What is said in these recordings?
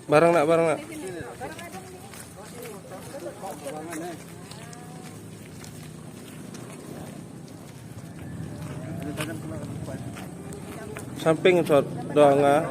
Barang nak, barang nak. Samping shot doang ah.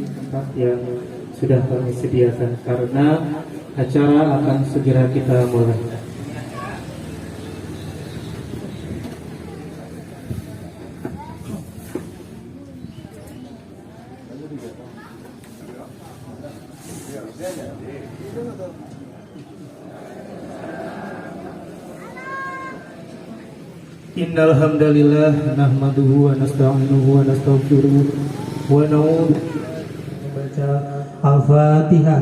Tempat yang sudah kami sediakan karena acara akan segera kita mulai. Innal hamdalillah nahmaduhu wa nasta'inuhu wa nastaghfiruh wa na'udzu membaca Al-Fatihah.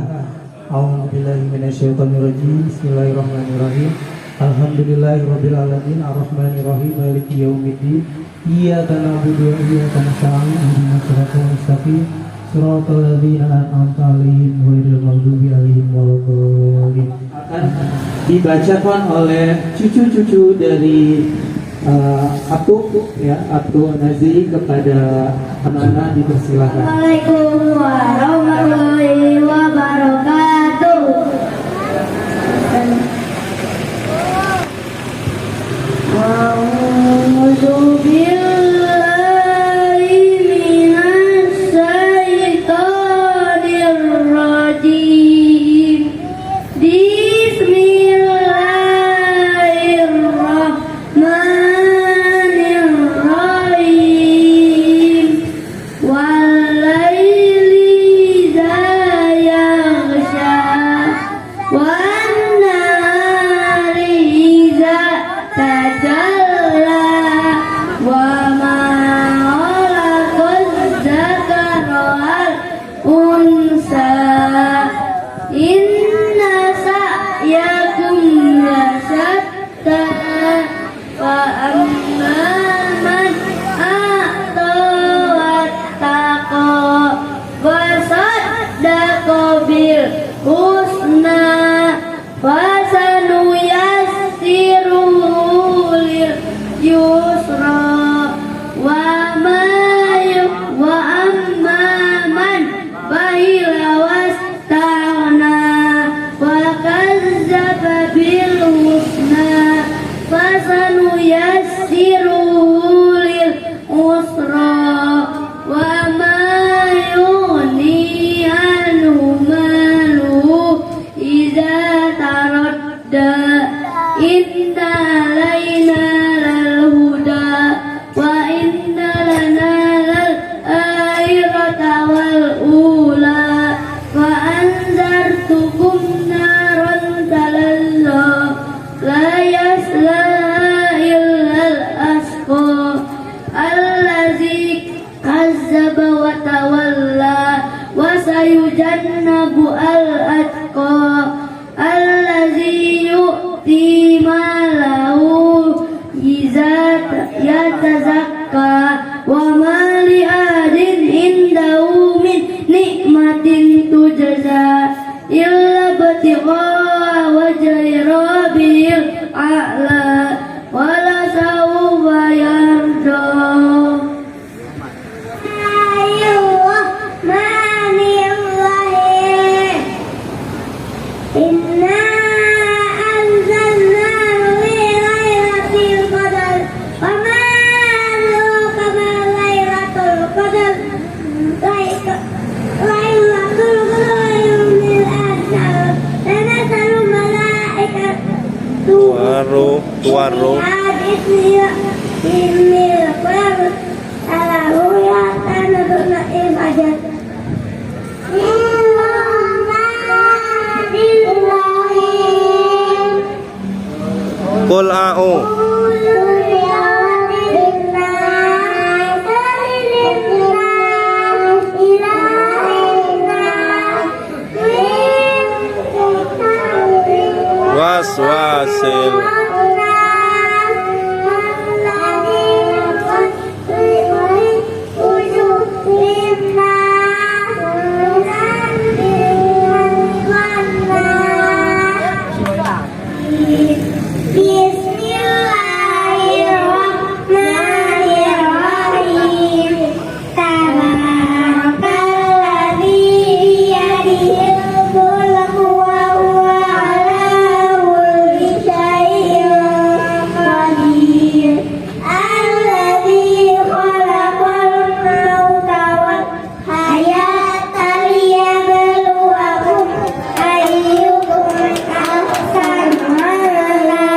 A'udzubillahi minasyaitonir rajim. Bismillahirrahmanirrahim. Alhamdulillahirabbil alamin arrahmanirrahim maliki yaumiddin. Iyyaka na'budu wa iyyaka nasta'in ihdinas siratal mustaqim siratal ladzina an'amta 'alaihim ghairil maghdubi 'alaihim waladdallin. Akan dibacakan oleh cucu-cucu dari Abdu Nazi kepada anak-anak dipersilakan. Assalamualaikum warahmatullahi wabarakatuh. A'udzu billahi minasy syaithanir rajim. Sayujannabu al-atqa allazi yu'ti malahu yatazakka wa ma li adin indahu min nikmatin tujza illa batigha wajhi rabbil a'la wala sawfa yarda. marru. Qul a'u. Waswasil. Bismillahirrahmanirrahim. Tabarakalladzi biyadihil mulku wa huwa ala kulli syai'in qadir. Alladzi khalaqal mauta wal hayata liyabluwakum ayyukum ahsanu amala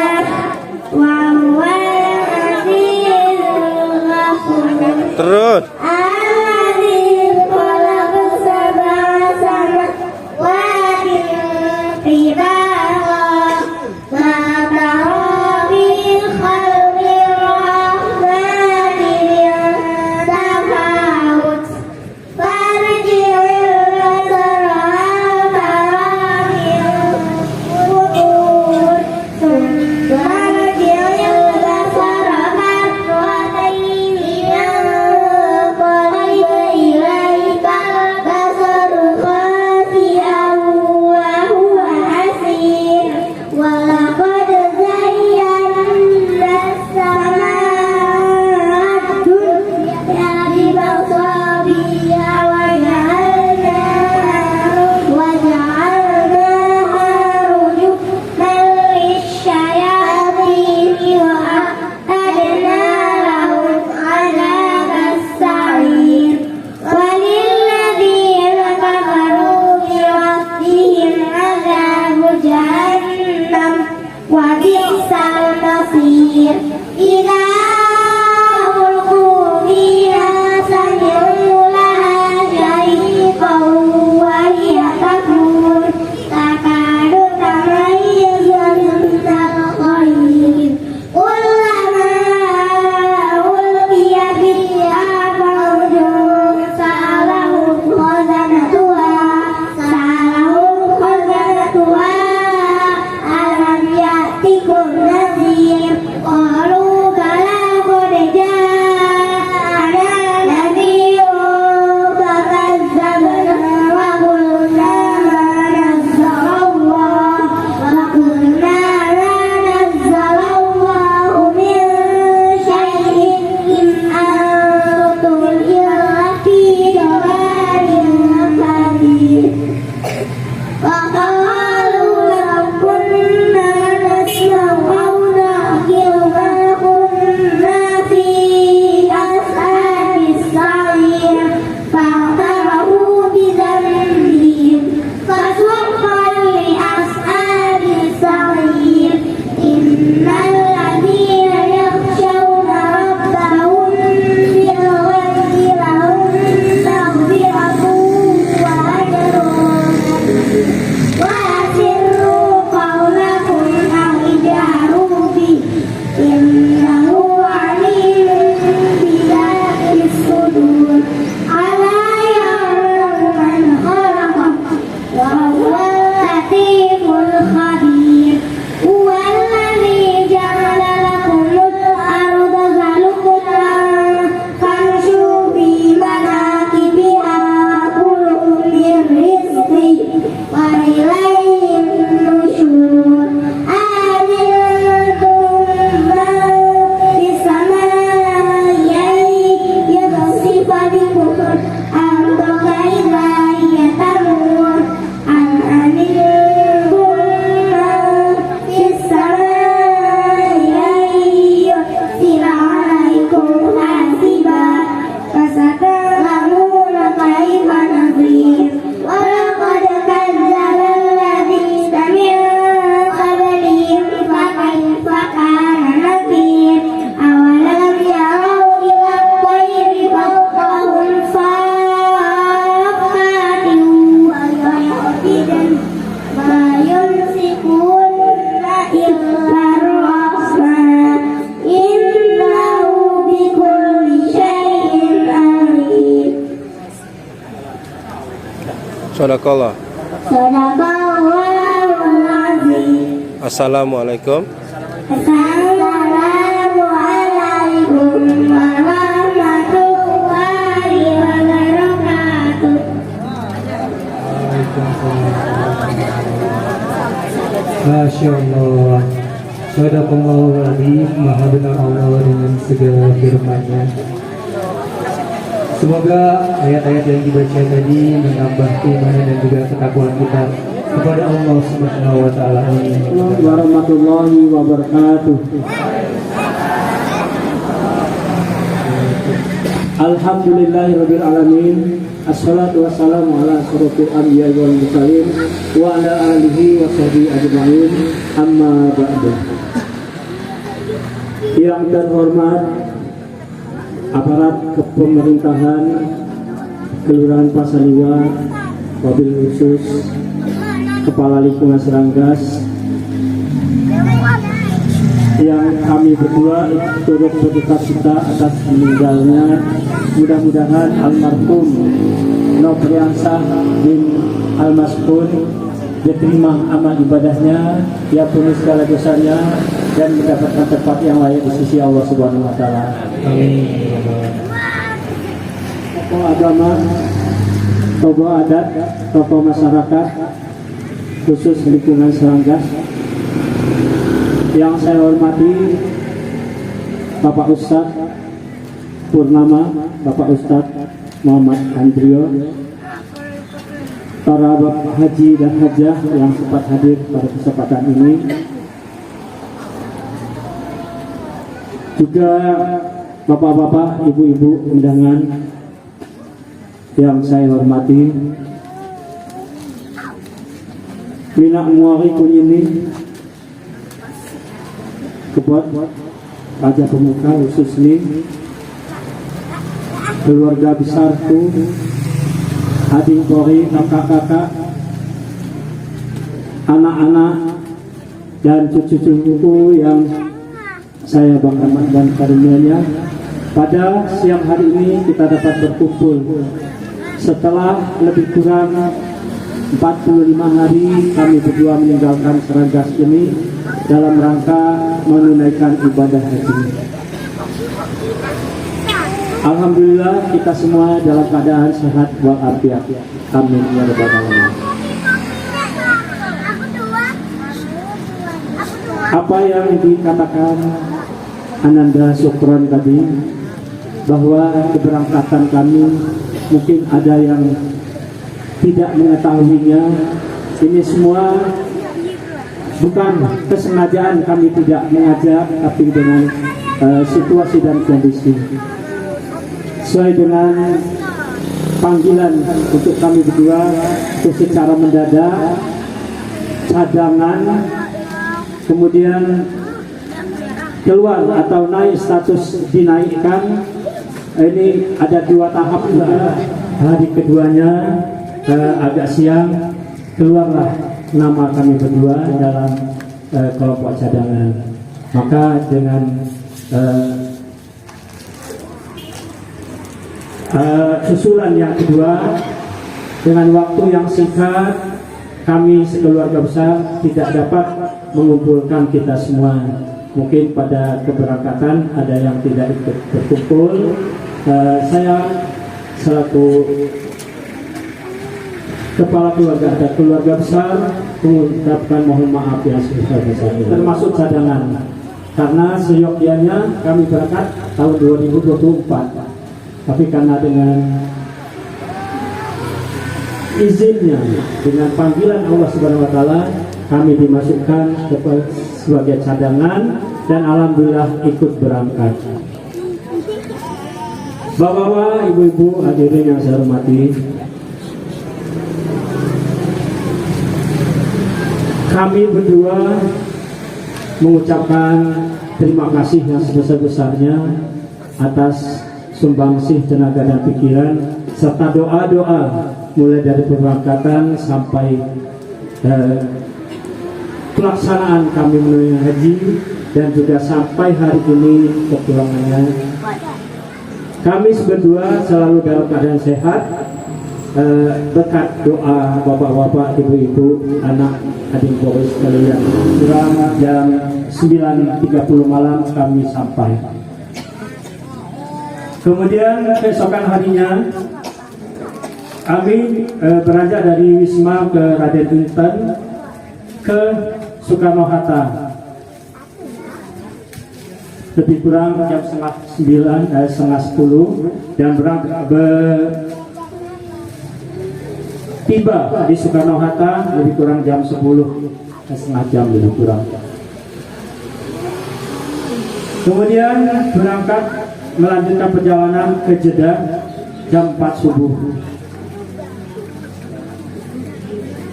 wa huwal azizul ghafur. Terus. Sadaqallah. Sadaqallahul azim. Assalamualaikum. Assalamualaikum warahmatullahi wabarakatuh. Masya Allah. Sadaqallahul azim. Maha benar Allah dengan segala firman-Nya. Semoga ayat-ayat yang dibaca tadi menambah keimanan dan juga ketakwaan kita kepada Allah Subhanahu wa taala. Amin. Warahmatullahi wabarakatuh. Alhamdulillahirabbil alamin. Assalatu wassalamu ala asyrofil anbiya'i wal mursalin wa ala alihi wa sahbihi ajma'in. Amma ba'du. Yang terhormat aparat kepemerintahan Kelurahan Pasaliwa, wabil khusus Kepala Lingkungan Seranggas, yang kami berdua turut berduka cita atas meninggalnya. Mudah-mudahan almarhum Nofriansah bin Almaspun diterima amal ibadahnya, diampuni segala dosanya, dan mendapatkan tempat yang layak di sisi Allah Subhanahu wa taala. Amin. Tokoh agama, tokoh adat, tokoh masyarakat, khusus lingkungan Seranggas, yang saya hormati Bapak Ustadz Purnama, Bapak Ustadz Muhammad Andrio, para Bapak Haji dan Hajah yang sempat hadir pada kesempatan ini, juga Bapak-bapak, Ibu-ibu undangan yang saya hormati, Mina Muari Kunyini, Kebot Raja Pemuka khusus ini, keluarga besarku, adik kori, kakak-kakak, anak-anak, dan cucu-cucuku yang saya banggakan dan karunia-Nya. Pada siang hari ini kita dapat berkumpul setelah lebih kurang 45 hari kami berdua meninggalkan Seranggas ini dalam rangka menunaikan ibadah haji. Alhamdulillah kita semua dalam keadaan sehat walafiat. Amin ya rabbal alamin. Apa yang dikatakan Ananda Sukron tadi, bahwa keberangkatan kami mungkin ada yang tidak mengetahuinya. Ini semua bukan kesengajaan kami tidak mengajak, tapi dengan situasi dan kondisi sesuai dengan panggilan untuk kami berdua, itu secara mendadak, cadangan, kemudian keluar atau naik status dinaikkan. Ini ada dua tahap juga. Hari keduanya agak siang keluarlah nama kami berdua dalam kelompok cadangan. Maka dengan susulan yang kedua, dengan waktu yang singkat, kami sekeluarga besar tidak dapat mengumpulkan kita semua. Mungkin pada keberangkatan ada yang tidak ikut berkumpul. Saya selaku kepala keluarga dan keluarga besar mengucapkan mohon maaf yang sebesar-besarnya, termasuk cadangan, karena seyogyanya kami berangkat tahun 2024, tapi karena dengan izinnya, dengan panggilan Allah Subhanahu wa taala, kami dimasukkan sebagai cadangan dan alhamdulillah ikut berangkat. Bapak-bapak, ibu-ibu hadirin yang saya hormati, kami berdua mengucapkan terima kasih yang sebesar-besarnya atas sumbangsih tenaga dan pikiran serta doa-doa mulai dari pemberangkatan sampai pelaksanaan kami menunaikan haji dan juga sampai hari ini kepulangannya. Kami berdua selalu dalam keadaan sehat berkat doa bapak-bapak, ibu-ibu, anak, adik boys sekalian. Kurang jam 9.30 malam kami sampai. Kemudian keesokan harinya kami beranjak dari Wisma ke Raden Inten ke Soekarno-Hatta. Lebih kurang jam setengah 9, setengah 10, dan tiba di Soekarno-Hatta lebih kurang jam 10, setengah jam lebih kurang. Kemudian berangkat melanjutkan perjalanan ke Jeddah jam 4 subuh.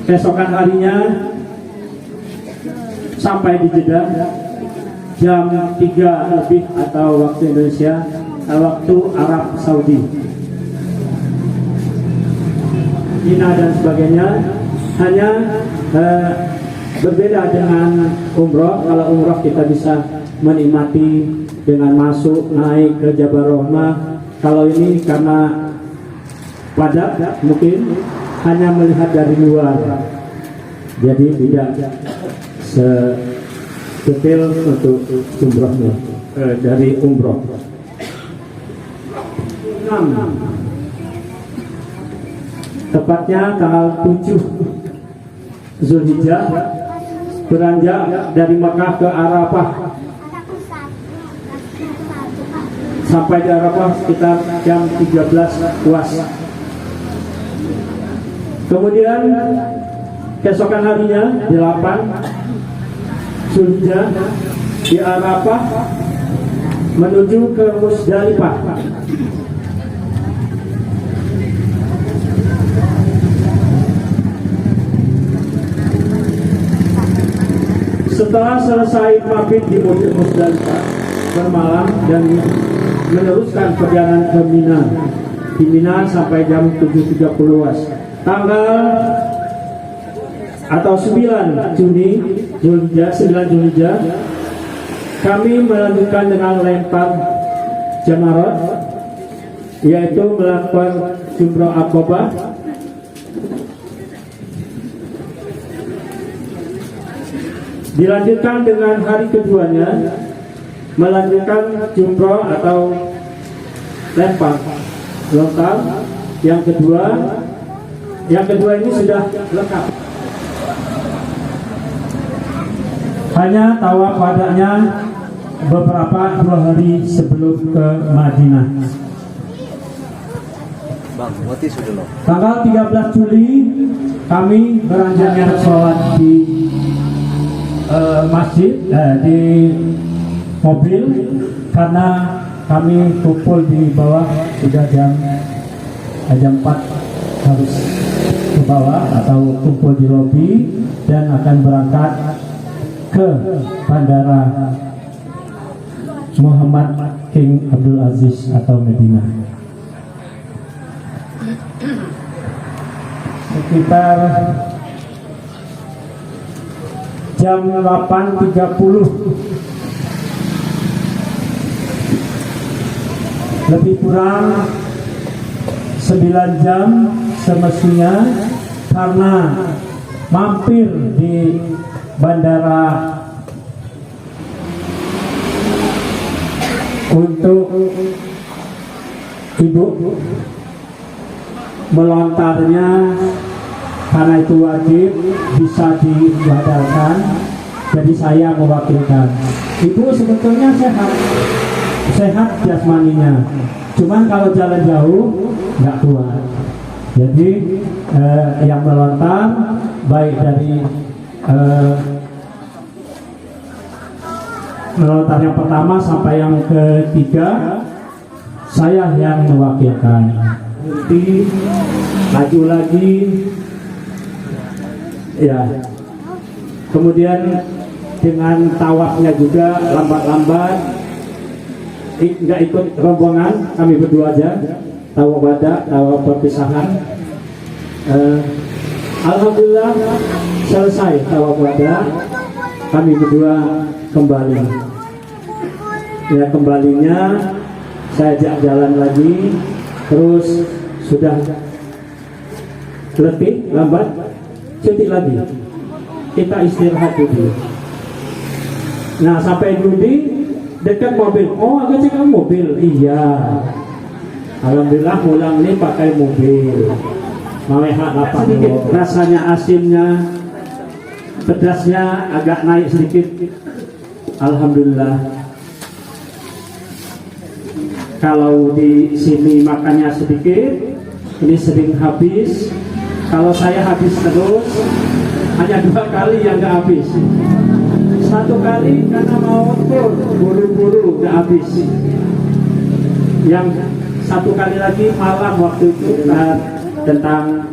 Keesokan harinya sampai di Jeddah jam 3 lebih atau waktu Indonesia, waktu Arab Saudi. Mina dan sebagainya. Hanya berbeda dengan umroh. Kalau umroh kita bisa menikmati dengan masuk naik ke Jabal Rahmah. Kalau ini karena padat mungkin hanya melihat dari luar, jadi tidak detail untuk umrohnya dari umroh. 6. Tepatnya tanggal 7 Zulhijjah beranjak dari Mekah ke Arafah. Sampai di Arafah sekitar jam 13 puas. Kemudian keesokan harinya 8 Zulhijjah di Arafah menuju ke Musdalifah. Setelah selesai mabit di Musdalifah bermalam dan meneruskan perjalanan ke Mina. Di Mina sampai jam 7.30 tanggal atau 9 Zulhijjah kami melanjutkan dengan lempar jamarat, yaitu melakukan jumrah Aqabah. Dilanjutkan dengan hari keduanya melanjutkan jumrah atau lempar lontar. Yang kedua ini sudah lengkap. Hanya tawaf padanya beberapa 2 hari sebelum ke Madinah. Bang, mati sudah loh. Tanggal 13 Juli kami beranjak sholat di masjid, di mobil, karena kami kumpul di bawah sudah jam 4 harus ke bawah atau kumpul di lobi dan akan berangkat ke Bandara Muhammad King Abdul Aziz atau Medina. Sekitar jam 8.30 lebih kurang 9 jam semestinya, karena mampir di bandara untuk ibu melontarnya, karena itu wajib bisa dibadalkan, jadi saya mewakilkan. Ibu sebetulnya sehat jasmaninya, cuman kalau jalan jauh nggak kuat. Jadi yang melontar baik dari melontar yang pertama sampai yang ketiga saya yang mewakilkan. Nanti maju lagi, ya. Kemudian dengan tawafnya juga lambat-lambat, nggak ikut rombongan, kami berdua aja. Tawaf wada, tawaf perpisahan. Alhamdulillah selesai tawaf wada, kami berdua kembali. Ya, kembalinya saya ajak jalan lagi, terus sudah letih, lambat, cuti lagi. Kita istirahat dulu. Nah, sampai dulu di dekat mobil. Oh, agak cek mobil. Iya. Alhamdulillah pulang ini pakai mobil. Maleha sedikit rasanya, asinnya, pedasnya agak naik sedikit. Alhamdulillah. Kalau di sini makannya sedikit, ini sering habis. Kalau saya habis terus, hanya 2 kali yang nggak habis. 1 kali karena mau buru-buru nggak habis. Yang 1 kali lagi malam waktu itu tentang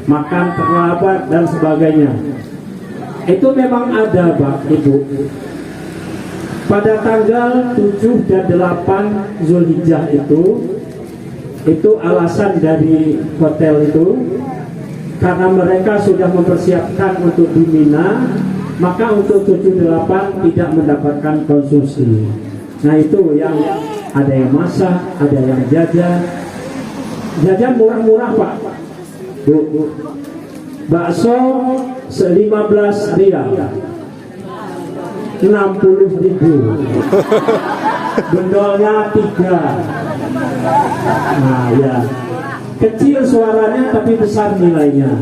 makan terlambat dan sebagainya. Itu memang ada, Pak, Ibu. Pada tanggal 7 dan 8 Zulhijjah itu alasan dari hotel itu karena mereka sudah mempersiapkan untuk di Mina, maka untuk 7-8 tidak mendapatkan konsumsi. Nah, itu yang ada yang masak, ada yang jajan. Jajan murah-murah, Pak. Bu. Bakso 15 rial, 60.000. Bendolnya 3. Nah, ya. Kecil suaranya tapi besar nilainya.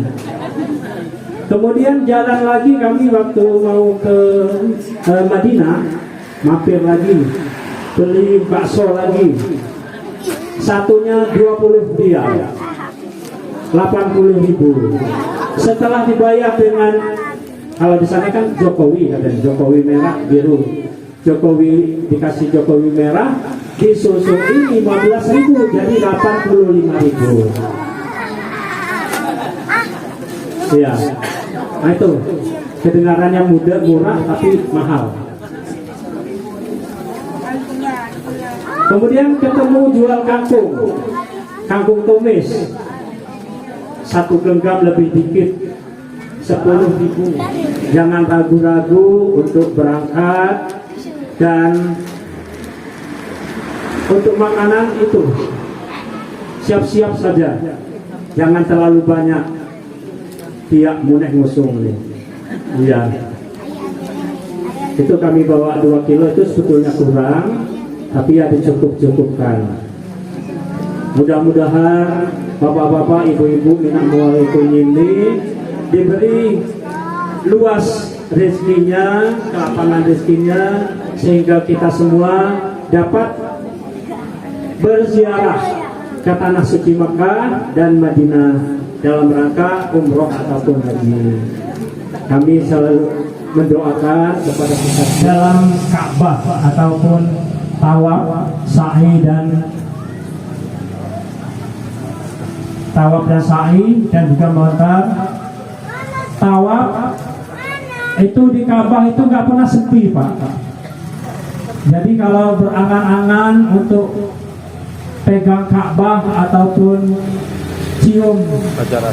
Kemudian jalan lagi kami waktu mau ke Madinah, mampir lagi, beli bakso lagi. Satunya 20 rial, 80.000. Setelah dibayar dengan, kalau di sana kan Jokowi, ada Jokowi merah biru, Jokowi dikasih Jokowi merah, disusui 15.000 jadi 85.000. Ya, nah itu kedengarannya mudah, murah tapi mahal. Kemudian ketemu jual kangkung tumis, 1 genggam lebih dikit, 10.000. Jangan ragu-ragu untuk berangkat. Dan untuk makanan itu siap-siap saja, jangan terlalu banyak, tiap muneh ngusung nih. Iya, itu kami bawa 2 kilo, itu sebetulnya kurang, tapi ya dicukup-cukupkan. Mudah-mudahan bapak-bapak, ibu-ibu, minat mualiku ini diberi luas rezekinya, kelapangan rezekinya, sehingga kita semua dapat berziarah ke tanah suci Makkah dan Madinah dalam rangka umroh ataupun haji. Kami selalu mendoakan kepada kita dalam Ka'bah ataupun tawaf, sa'i dan juga melontar. Tawaf itu di Ka'bah itu nggak pernah sepi, Pak. Jadi kalau berangan-angan untuk pegang Ka'bah ataupun cium Hajar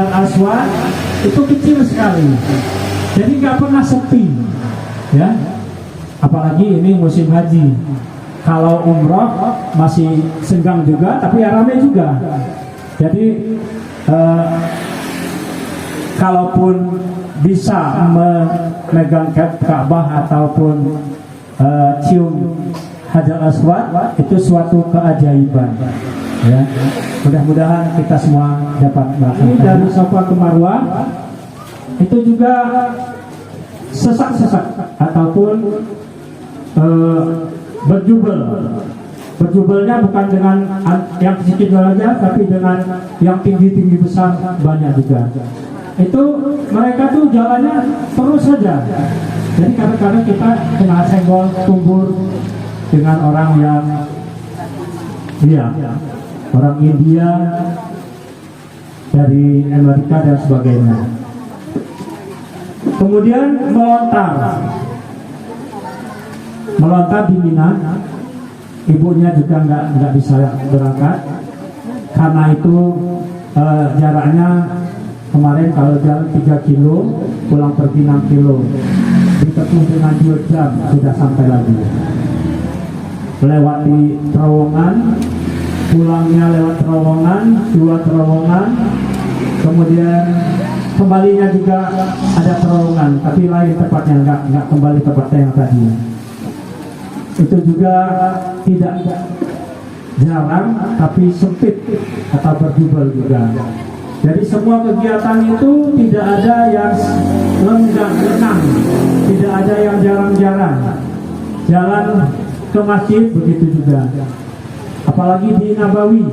Aswad itu kecil sekali. Jadi nggak pernah sepi, ya. Apalagi ini musim haji. Kalau umroh masih senggang juga, tapi ya ramai juga. Jadi kalaupun bisa memegang Ka'bah ataupun cium Hajar Aswad, itu suatu keajaiban. Ya, mudah-mudahan kita semua dapat melakukan. Dari Safa ke Marwah itu juga sesak-sesak ataupun berjubel. Berjubelnya bukan dengan yang sedikit saja, tapi dengan yang tinggi-tinggi besar banyak juga. Itu mereka tuh jalannya terus saja. Jadi kadang-kadang kita kena senggol, tumbur dengan orang yang orang India, dari Amerika dan sebagainya. Kemudian melontar di Mina. Ibunya juga nggak bisa berangkat karena itu jaraknya kemarin kalau jalan 3 kilo, pulang pergi 6 kilo, ditempuh dengan 2 jam sudah sampai lagi. Melewati terowongan pulangnya lewat terowongan, 2 terowongan, kemudian kembalinya juga ada terowongan, tapi lain tempatnya, nggak kembali tempatnya yang tadi. Itu juga tidak jarang, tapi sempit atau berjubel juga. Jadi semua kegiatan itu tidak ada yang lengang, tidak ada yang jarang-jarang. Jalan ke masjid begitu juga. Apalagi di Nabawi,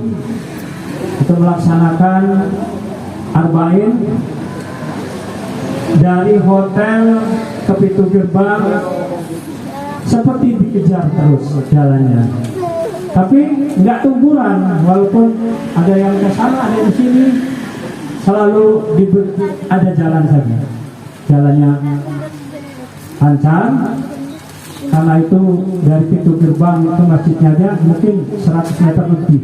itu melaksanakan arba'in dari hotel ke pintu gerbang, seperti dikejar terus jalannya. Tapi nggak tungguran, walaupun ada yang ke sana, ada yang di sini, selalu ada jalan saja. Jalannya lancar, karena itu dari pintu gerbang ke masjidnya aja mungkin 100 meter lebih.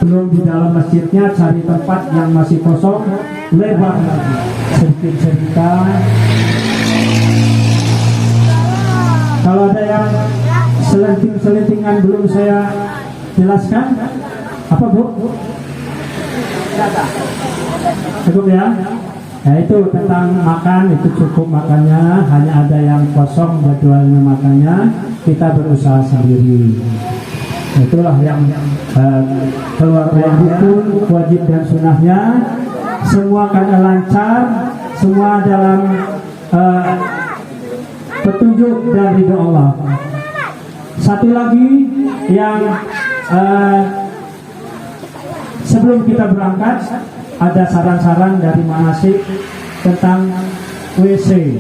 Belum di dalam masjidnya, cari tempat yang masih kosong, lebar lagi. Sedikit cerita. Kalau ada yang selenting-selentingan belum saya jelaskan, apa Bu? Cukup ya? Nah itu tentang makan, itu cukup makannya, hanya ada yang kosong jadwalnya makannya, kita berusaha sendiri. Itulah yang keluar dari hukum, wajib dan sunnahnya, semua kada lancar, semua dalam petunjuk dan ridho Allah. Satu lagi yang sebelum kita berangkat, ada saran-saran dari manasik tentang WC.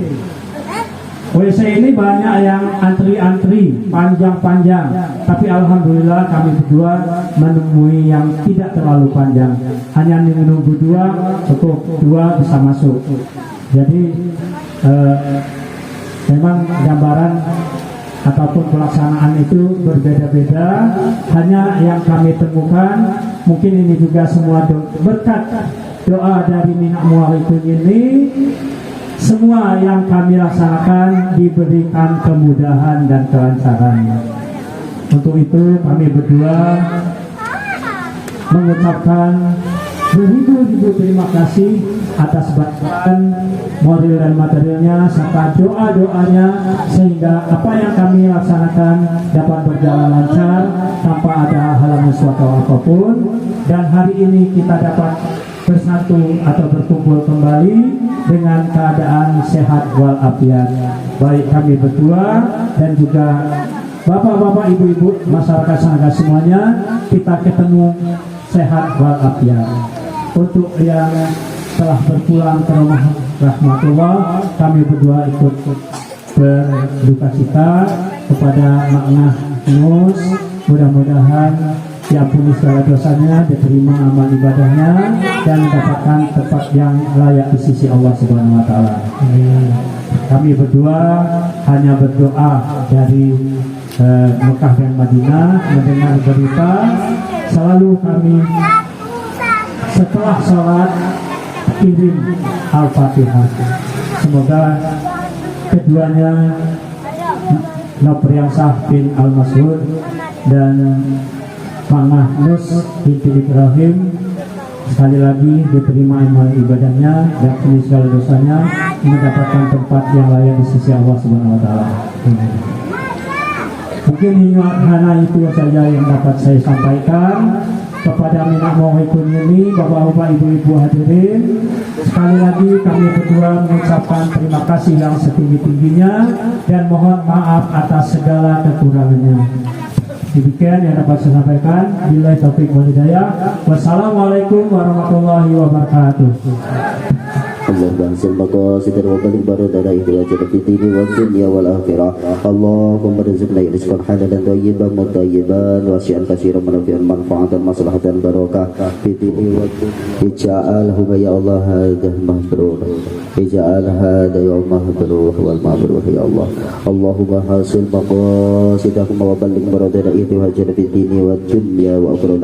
WC ini banyak yang antri-antri, panjang-panjang. Tapi alhamdulillah kami berdua menemui yang tidak terlalu panjang. Hanya menunggu 2, cukup 2 bisa masuk. Jadi memang gambaran ataupun pelaksanaan itu berbeda-beda. Hanya yang kami temukan, mungkin ini juga semua berkat doa dari Minak Muarikun ini, semua yang kami laksanakan diberikan kemudahan dan kelancaran. Untuk itu kami berdua mengucapkan beribu-ribu terima kasih atas bantuan moral dan materialnya serta doa-doanya, sehingga apa yang kami laksanakan dapat berjalan lancar tanpa ada halangan suatu apapun. Dan hari ini kita dapat bersatu atau berkumpul kembali dengan keadaan sehat walafiat. Baik kami berdua dan juga bapak-bapak, ibu-ibu, masyarakat Sanaga semuanya, kita ketemu sehat walafiat. Untuk yang telah berpulang ke rumah rahmatullah, kami berdua ikut berduka cita kepada Maknah Nus. Mudah-mudahan diampuni segala dosanya, diterima amal ibadahnya, dan mendapatkan tempat yang layak di sisi Allah Subhanahu wa Ta'ala. Kami berdua hanya berdoa dari Mekah dan Madinah, mendengar berita, selalu kami setelah sholat kirim Al-Fatihah. Semoga keduanya, Nopriansah bin Al-Mas'ud dan Mama Nus binti Ibrahim, sekali lagi diterima amal ibadahnya dan ampuni segala dosanya, mendapatkan tempat yang layak di sisi Allah Subhanahu wa Ta'ala. Mungkin hanya itu saja yang dapat saya sampaikan kepada Minak Muarikun ini, bapak-bapak, ibu-ibu hadirin. Sekali lagi kami berdua mengucapkan terima kasih yang setinggi-tingginya dan mohon maaf atas segala kekurangannya. Demikian yang dapat saya sampaikan. Billahi taufiq wal hidayah. Wassalamualaikum warahmatullahi wabarakatuh. اللهم انزل مقاصد وبلغ بردنا إلى جنة الدين والدنيا والآخرة. اللهم ارزقنا رزقا حلالا طيبا مطيبا واسعا كثيرا منافعا منفعة مصلحة بركة في الدين والدنيا. اجعله يا الله هذا مهبرور، اجعل هذا يوم مهبرور والمبرور يا الله. اللهم حاصل مقاصدهم وبلغ بردنا إلى جنة الدين والدنيا وآخرة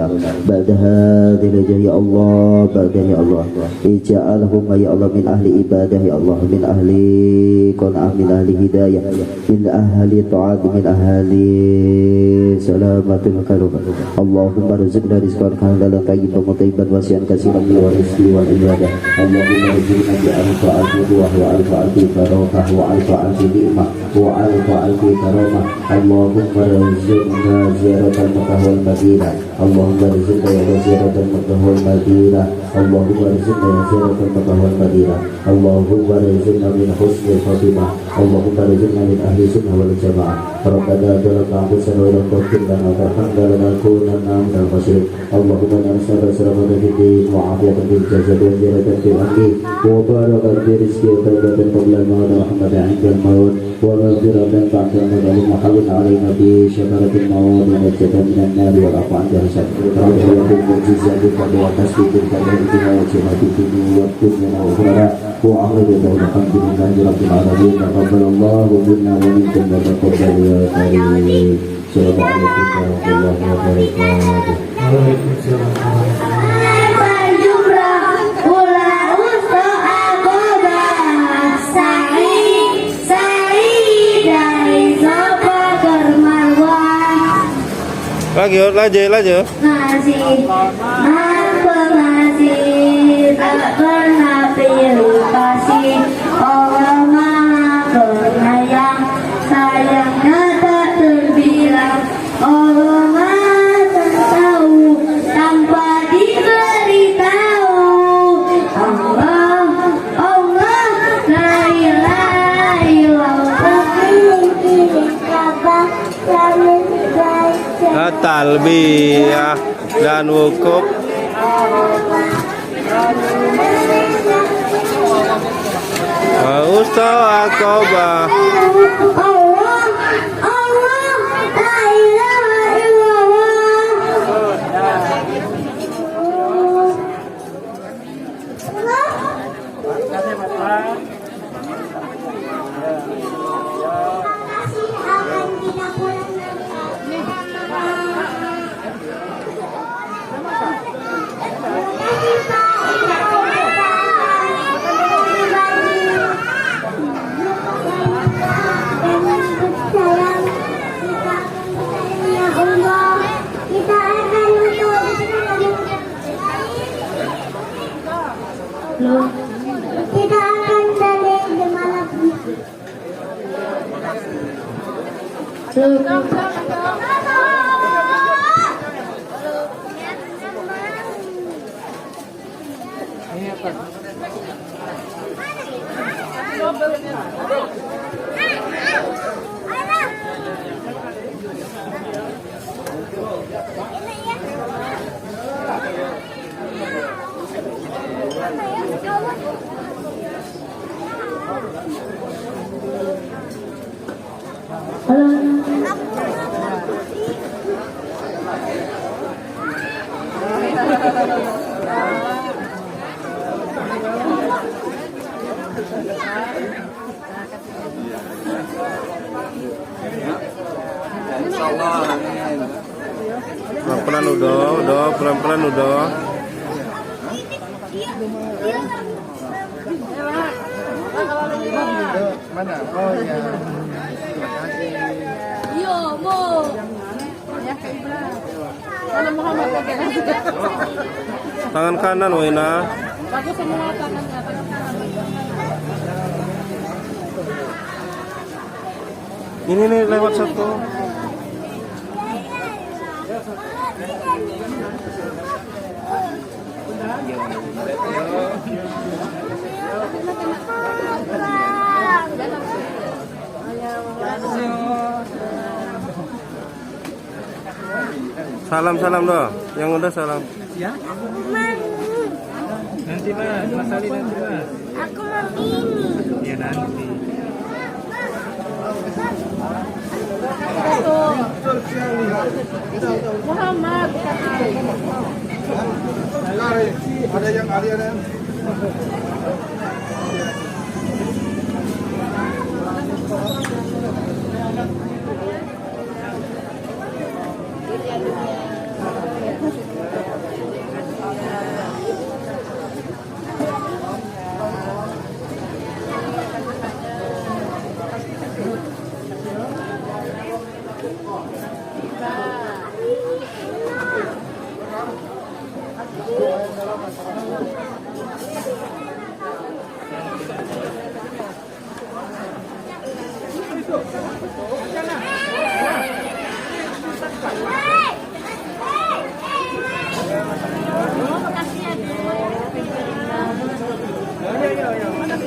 بعد هذه الجاه يا الله، بعد يا الله. اجعلهم يا الله min ahli ibadah ya Allah, min ahli qanaah, min ahli hidayah, min ahli ta'at, min ahli salamatul qalub. Allahumma rizqna rizqan halalan tayyiban mutayyiban wasi'an katsiran wa rizqi wal ibadah. Allahumma rizqna bi alfa'ati wa alfa'ati barakah wa alfa'ati ni'mah wa alfa'ati karamah. Allahumma rizqna ziyaratal Makkah wal Madinah. Allahumma rizqna ziyaratal Makkah wal Madinah. Allahumma rizqna ziyaratal Makkah wal Madinah. Allahumma rizqna min husnil khatimah. Allahumma rizqna min ahli sunnah wal jamaah. Rabbana zalamna anfusana wa lam taghfir lana wa tarhamna lanakunanna minal khasirin. Allahumma nas'aluka salamatan fid din wa afiyatan fil jasad wa ziyadatan fil amri wa barakatan fi rizqi wa tawbatan qabla al-maut wa rahmatan 'inda al-maut wa maghfiratan ba'da al-maut wa halin 'alaina bi syafaratil maut wa najatan minan nar wa rafa'an darajat wa mu'jizatin wa tasbihun wa jihadin wa dunya wa ukhra wa a'udzu billahi rabbil alamin. Taqabbalallahu minna wa minkum wa taqabbal ya karim. Assalamualaikum warahmatullahi wabarakatuh. Waalaikumsalam. Berjumrah ulah usta akobah sa'i dari sopa kermarwah Laju. ngasih pengasih tak pernah pilih kasih. Allah maha penyayang, sayangnya tak terbilang. Allah maha tahu tanpa diberitahu. Allah la ilaha illallah. Talbiyah dan wukuf. Ustaz akobah. Allah la ilaha illallah. Kasih akan kita pulang kita akan dari malam Pelan-pelan udah, pelan-pelan udah. Mana? Oh ya. Yo, Mo. Ya, kalau Muhammad pakai Tangan kanan Wina. bagus semua tangannya. Ini nih lewat satu. Salam doh. Yang udah salam. Ya? Nanti Mas, Mas Ali nanti Mas. aku mau ini. Ya nanti. Muhammad bukan Ali. Ada yang Ali ada.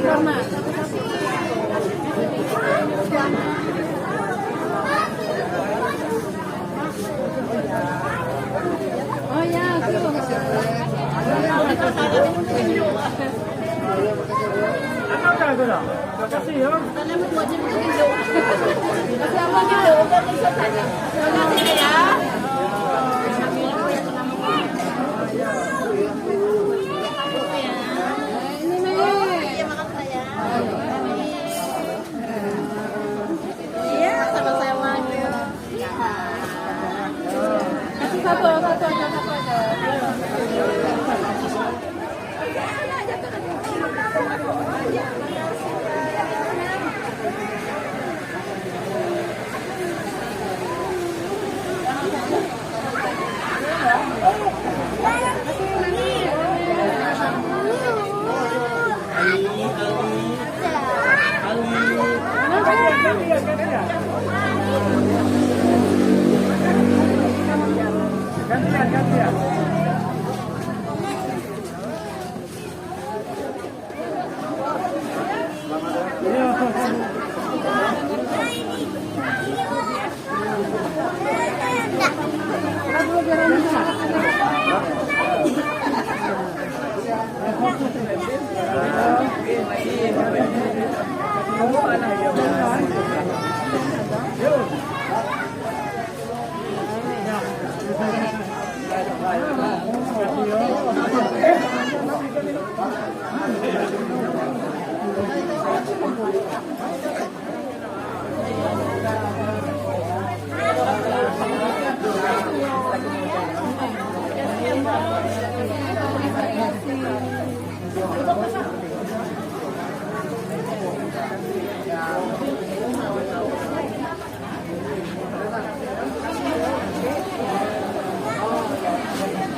Rama. Oh ya, satu aja.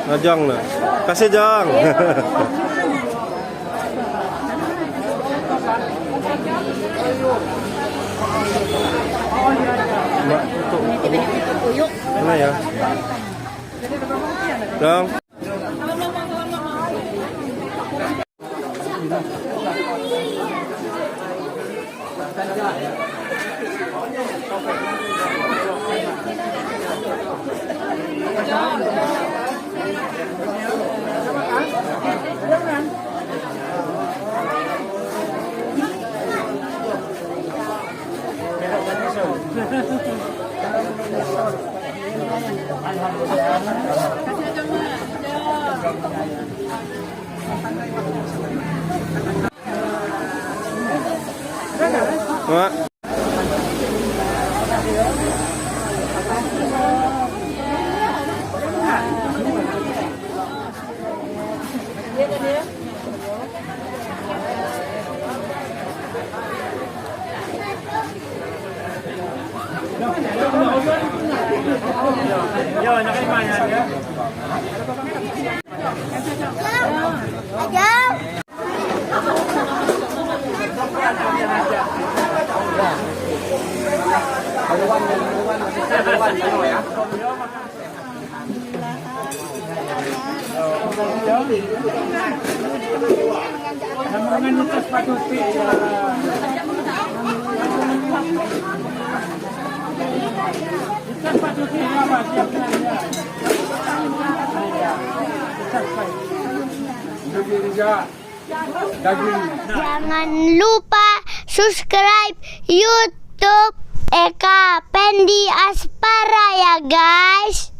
Nah, Jong, nah. Kasih Jong. Mbak, itu. Mana ya? Jong. Mak. Jangan lupa subscribe YouTube Eka Pendi Aspara ya guys.